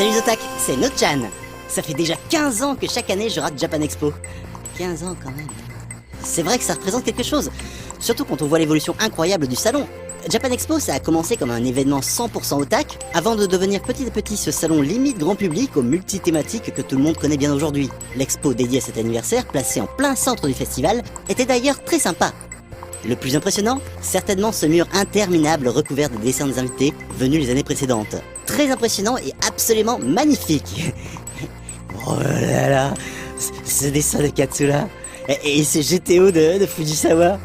Salut Zotac, c'est Nochan. Ça fait déjà 15 ans que chaque année je rate Japan Expo. 15 ans quand même. C'est vrai que ça représente quelque chose, surtout quand on voit l'évolution incroyable du salon. Japan Expo, ça a commencé comme un événement 100% otak, avant de devenir petit à petit ce salon limite grand public aux multi-thématiques que tout le monde connaît bien aujourd'hui. L'expo dédiée à cet anniversaire, placée en plein centre du festival, était d'ailleurs très sympa. Le plus impressionnant, certainement ce mur interminable recouvert de dessins des invités venus les années précédentes. Très impressionnant et absolument magnifique. Oh là là, ce dessin de Katsura, et ce GTO de Fujisawa.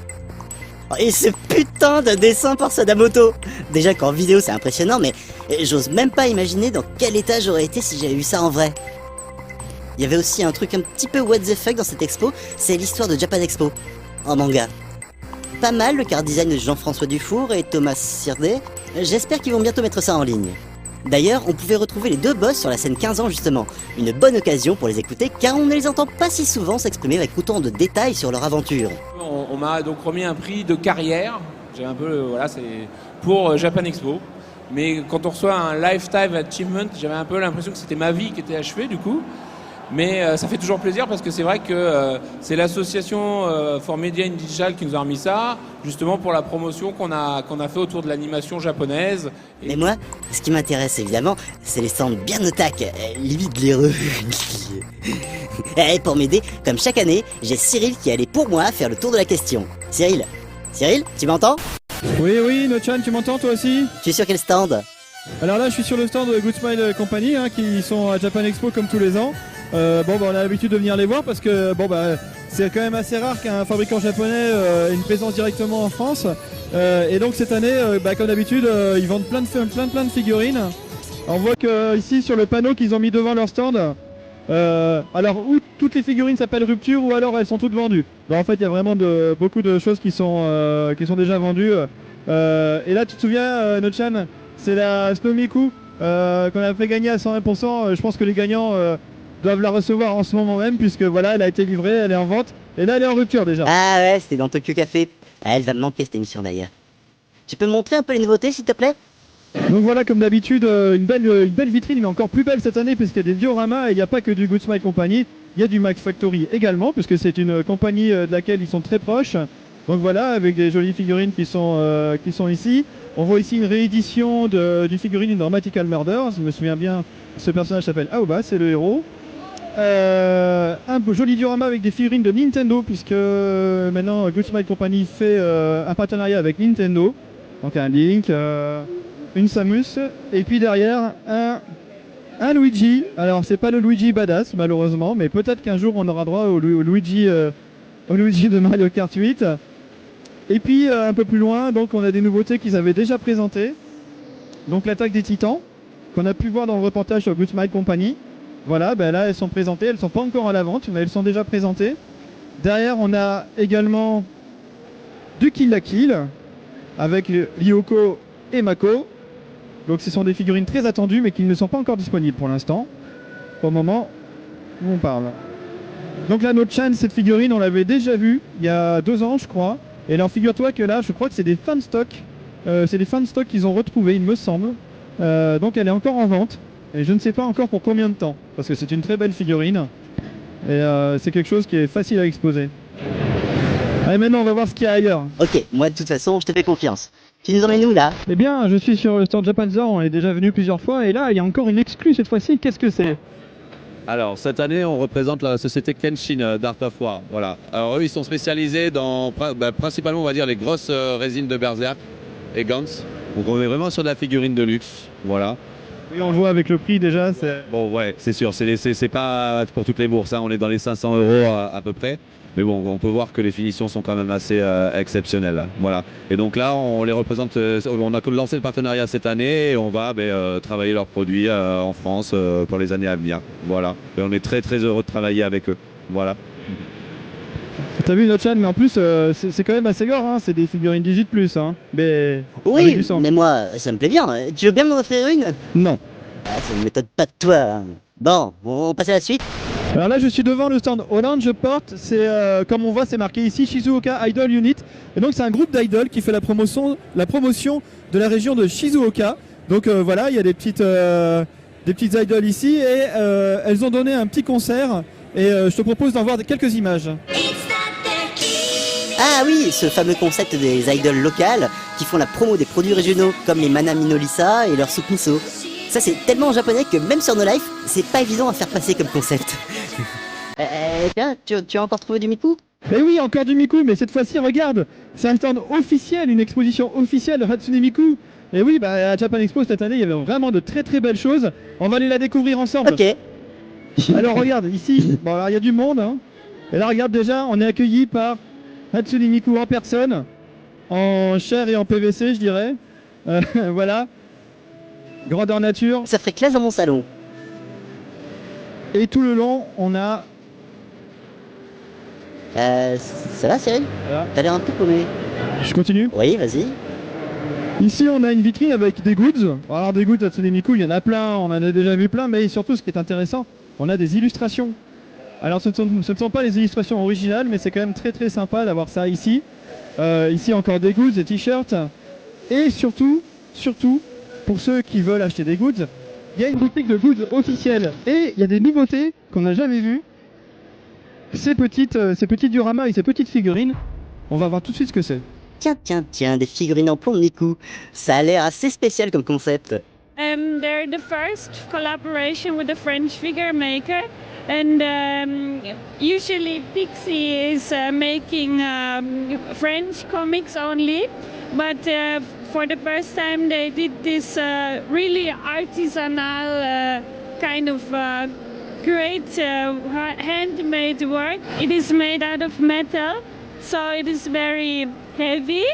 Et ce putain de dessin par Sadamoto. Déjà qu'en vidéo c'est impressionnant, mais j'ose même pas imaginer dans quel état j'aurais été si j'avais vu ça en vrai. Il y avait aussi un truc un petit peu what the fuck dans cette expo, c'est l'histoire de Japan Expo, en manga. Pas mal le car design de Jean-François Dufour et Thomas Sirdé, j'espère qu'ils vont bientôt mettre ça en ligne. D'ailleurs, on pouvait retrouver les deux boss sur la scène 15 ans justement, une bonne occasion pour les écouter car on ne les entend pas si souvent s'exprimer avec autant de détails sur leur aventure. On m'a donc remis un prix de carrière, j'ai un peu, voilà, c'est pour Japan Expo. Mais quand on reçoit un Lifetime Achievement, j'avais un peu l'impression que c'était ma vie qui était achevée du coup. Mais ça fait toujours plaisir parce que c'est vrai que c'est l'association For Media in Digital qui nous a remis ça, justement pour la promotion qu'on a fait autour de l'animation japonaise. Mais moi, ce qui m'intéresse évidemment, c'est les stands bien otak, limite les revues. Et pour m'aider, comme chaque année, j'ai Cyril qui allait pour moi faire le tour de la question. Cyril, tu m'entends? Oui, Nochan, tu m'entends toi aussi? Tu es sur quel stand? Alors là, je suis sur le stand de Good Smile Company, qui sont à Japan Expo comme tous les ans. On a l'habitude de venir les voir parce que c'est quand même assez rare qu'un fabricant japonais ait une présence directement en France. Et donc cette année, comme d'habitude, ils vendent plein de figurines. On voit que ici sur le panneau qu'ils ont mis devant leur stand, alors ou toutes les figurines s'appellent Rupture ou alors elles sont toutes vendues. Donc, en fait, il y a vraiment beaucoup de choses qui sont déjà vendues. Et là, tu te souviens, Nochan, c'est la Snomiku qu'on a fait gagner à 120%. Je pense que les gagnants doivent la recevoir en ce moment même puisque voilà, elle a été livrée, elle est en vente et là elle est en rupture déjà. Ah ouais, c'était dans Tokyo Café. Ah, elle va me manquer cette émission d'ailleurs. Tu peux me montrer un peu les nouveautés s'il te plaît? Donc voilà, comme d'habitude, une belle vitrine, mais encore plus belle cette année puisqu'il y a des dioramas et il n'y a pas que du Good Smile Company, il y a du Mac Factory également puisque c'est une compagnie de laquelle ils sont très proches. Donc voilà, avec des jolies figurines qui sont ici. On voit ici une réédition d'une figurine dans Mythical Murders. Je me souviens bien, ce personnage s'appelle Aoba, c'est le héros. Un beau joli diorama avec des figurines de Nintendo puisque maintenant Good Smile Company fait un partenariat avec Nintendo. Donc un Link, une Samus et puis derrière un Luigi. Alors c'est pas le Luigi badass malheureusement, mais peut-être qu'un jour on aura droit au Luigi de Mario Kart 8. Et puis un peu plus loin, donc on a des nouveautés qu'ils avaient déjà présentées. Donc l'attaque des Titans qu'on a pu voir dans le reportage sur Good Smile Company. Voilà, là elles sont présentées, elles sont pas encore à la vente, mais elles sont déjà présentées. Derrière on a également du Kill la Kill avec Ryoko et Mako. Donc ce sont des figurines très attendues mais qui ne sont pas encore disponibles pour l'instant, au moment où on parle. Donc là Nochan, cette figurine on l'avait déjà vue il y a 2 ans je crois. Et alors figure-toi que là je crois que c'est des fan stock. C'est des fan stock qu'ils ont retrouvés il me semble. Donc elle est encore en vente. Et je ne sais pas encore pour combien de temps, parce que c'est une très belle figurine, et c'est quelque chose qui est facile à exposer. Allez, maintenant on va voir ce qu'il y a ailleurs. Ok, moi de toute façon je te fais confiance. Tu nous emmènes où là? Eh bien, je suis sur le stand Japan Zone, on est déjà venu plusieurs fois, et là il y a encore une exclue cette fois-ci, qu'est-ce que c'est? Alors cette année on représente la société Kenshin d'Art of War, voilà. Alors eux ils sont spécialisés dans principalement on va dire les grosses résines de Berserk et Gans. Donc on est vraiment sur de la figurine de luxe, voilà. Oui, on le voit avec le prix déjà, c'est... Bon ouais, c'est sûr, c'est pas pour toutes les bourses, hein. On est dans les 500 € à peu près. Mais bon, on peut voir que les finitions sont quand même assez exceptionnelles, hein. Voilà. Et donc là, on les représente, on a lancé le partenariat cette année et on va travailler leurs produits en France pour les années à venir. Voilà. Et on est très très heureux de travailler avec eux. Voilà. T'as vu Nochan, mais en plus c'est quand même assez gore, hein. C'est des figurines 18+, hein. Mais Oui, mais moi ça me plaît bien. Tu veux bien m'en offrir une? Non. Ah, ça ne m'étonne pas de toi. Hein. Bon, on passe à la suite. Alors là je suis devant le stand Orange Porte, c'est comme on voit c'est marqué ici Shizuoka Idol Unit. Et donc c'est un groupe d'idoles qui fait la promotion de la région de Shizuoka. Donc voilà, il y a des petites des petites idoles ici et elles ont donné un petit concert et je te propose d'en voir quelques images. Ah oui, ce fameux concept des idoles locales qui font la promo des produits régionaux comme les Mana Minolisa et leur soupe miso. Ça c'est tellement japonais que même sur No Life, c'est pas évident à faire passer comme concept. Tiens, tu as encore trouvé du Miku? Mais oui, encore du Miku, mais cette fois-ci, regarde, c'est un stand officiel, une exposition officielle de Hatsune Miku. Et oui, bah, à Japan Expo cette année, il y avait vraiment de très très belles choses. On va aller la découvrir ensemble. Ok. Alors regarde, ici, bon alors il y a du monde, hein. Et là regarde déjà, on est accueilli par Hatsune Miku en personne, en chair et en PVC je dirais. Voilà, grandeur nature. Ça ferait classe dans mon salon. Et tout le long, on a... Ça va Cyril? Voilà. T'as l'air un peu paumé. Je continue. Oui, vas-y. Ici on a une vitrine avec des goods. Alors des goods Hatsune Miku, il y en a plein, on en a déjà vu plein, mais surtout ce qui est intéressant, on a des illustrations. Alors ce ne sont pas les illustrations originales, mais c'est quand même très très sympa d'avoir ça ici. Ici encore des goods, des t-shirts. Et surtout, pour ceux qui veulent acheter des goods, il y a une boutique de goods officielle. Et il y a des nouveautés qu'on n'a jamais vues. Ces petits dioramas et ces petites figurines, on va voir tout de suite ce que c'est. Tiens, des figurines en plomb de Miku. Ça a l'air assez spécial comme concept. They're the first collaboration with a French figure maker, and usually Pixie is making French comics only, but for the first time they did this really artisanal kind of great handmade work. It is made out of metal, so it is very heavy,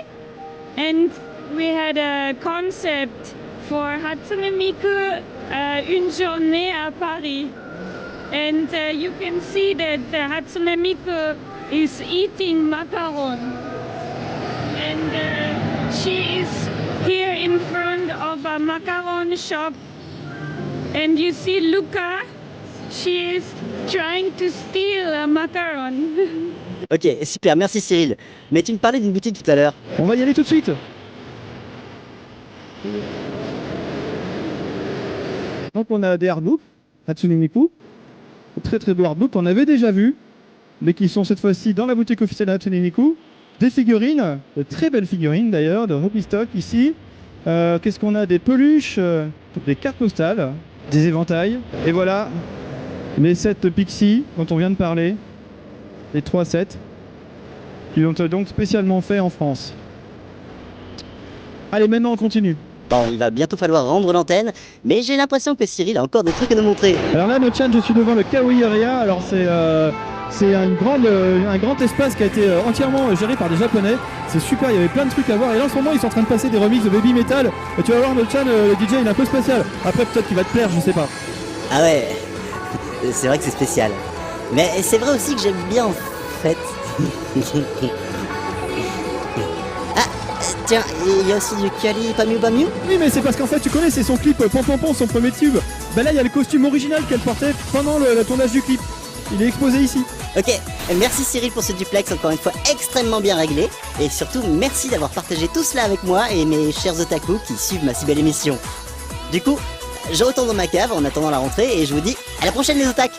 and we had a concept for Hatsune Miku, Une journée à Paris. And you can see that Hatsune Miku is eating macaron. And she is here in front of a macaron shop. And you see Luca, she is trying to steal a macaron. Ok, super, merci Cyril. Mais tu me parlais d'une boutique tout à l'heure. On va y aller tout de suite. Donc on a des hardbooks, Hatsune Miku, très très beaux hardbooks qu'on avait déjà vus, mais qui sont cette fois-ci dans la boutique officielle de Hatsune Miku. Des figurines, de très belles figurines d'ailleurs, de Ruby Stock ici. Qu'est-ce qu'on a? Des peluches, des cartes postales, des éventails. Et voilà, les sets Pixie dont on vient de parler, les 3 sets, qui ont donc spécialement fait en France. Allez, maintenant on continue. Bon, il va bientôt falloir rendre l'antenne, mais j'ai l'impression que Cyril a encore des trucs à nous montrer. Alors là, Nochan, je suis devant le Kawaii Area. Alors c'est un grand espace qui a été entièrement géré par des Japonais. C'est super, il y avait plein de trucs à voir. Et là, en ce moment, ils sont en train de passer des remixes de Baby Metal. Et tu vas voir, Nochan, le DJ, il est un peu spécial. Après, peut-être qu'il va te plaire, je sais pas. Ah ouais, c'est vrai que c'est spécial. Mais c'est vrai aussi que j'aime bien en fait. Ah, tiens, il y a aussi du Kali Pamu Pamu. Oui, mais c'est parce qu'en fait, tu connais, c'est son clip Pom Pom Pom, son premier tube. Ben là, il y a le costume original qu'elle portait pendant le tournage du clip. Il est exposé ici. Ok, merci Cyril pour ce duplex encore une fois extrêmement bien réglé. Et surtout, merci d'avoir partagé tout cela avec moi et mes chers otaku qui suivent ma si belle émission. Du coup, je retourne dans ma cave en attendant la rentrée et je vous dis à la prochaine les otaku.